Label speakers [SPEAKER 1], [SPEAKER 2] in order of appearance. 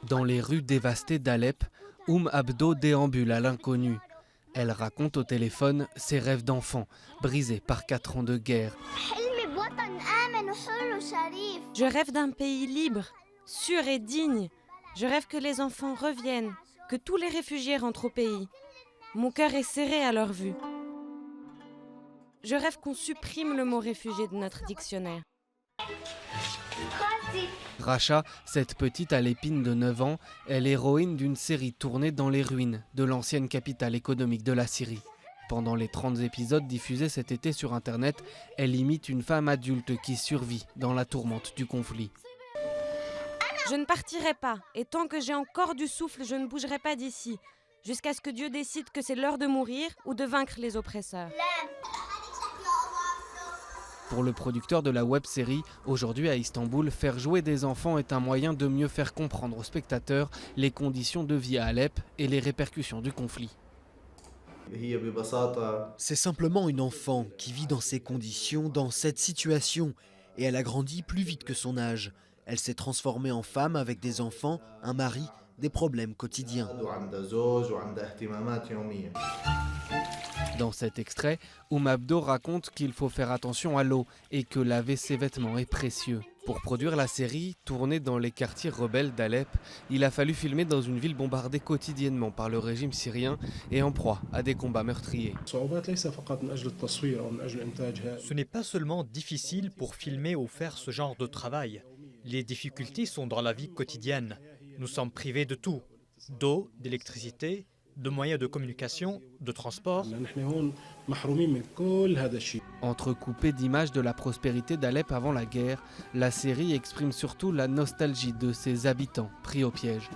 [SPEAKER 1] Dans les rues dévastées d'Alep, Abdo déambule à l'inconnu. Elle raconte au téléphone ses rêves d'enfant, brisés par 4 ans de guerre.
[SPEAKER 2] Je rêve d'un pays libre, sûr et digne. Je rêve que les enfants reviennent, que tous les réfugiés rentrent au pays. Mon cœur est serré à leur vue. Je rêve qu'on supprime le mot réfugié de notre dictionnaire.
[SPEAKER 1] Racha, cette petite Alépine de 9 ans, est l'héroïne d'une série tournée dans les ruines de l'ancienne capitale économique de la Syrie. Pendant les 30 épisodes diffusés cet été sur Internet, elle imite une femme adulte qui survit dans la tourmente du conflit.
[SPEAKER 2] Je ne partirai pas, et tant que j'ai encore du souffle, je ne bougerai pas d'ici, jusqu'à ce que Dieu décide que c'est l'heure de mourir ou de vaincre les oppresseurs.
[SPEAKER 1] Pour le producteur de la web-série, aujourd'hui à Istanbul, faire jouer des enfants est un moyen de mieux faire comprendre aux spectateurs les conditions de vie à Alep et les répercussions du conflit.
[SPEAKER 3] C'est simplement une enfant qui vit dans ces conditions, dans cette situation, et elle a grandi plus vite que son âge. Elle s'est transformée en femme avec des enfants, un mari, des problèmes quotidiens.
[SPEAKER 1] Dans cet extrait, Abdo raconte qu'il faut faire attention à l'eau et que laver ses vêtements est précieux. Pour produire la série, tournée dans les quartiers rebelles d'Alep, il a fallu filmer dans une ville bombardée quotidiennement par le régime syrien et en proie à des combats meurtriers.
[SPEAKER 4] Ce n'est pas seulement difficile pour filmer ou faire ce genre de travail. Les difficultés sont dans la vie quotidienne. Nous sommes privés de tout, d'eau, d'électricité, de moyens de communication, de transport.
[SPEAKER 1] Entrecoupée d'images de la prospérité d'Alep avant la guerre, la série exprime surtout la nostalgie de ses habitants pris au piège.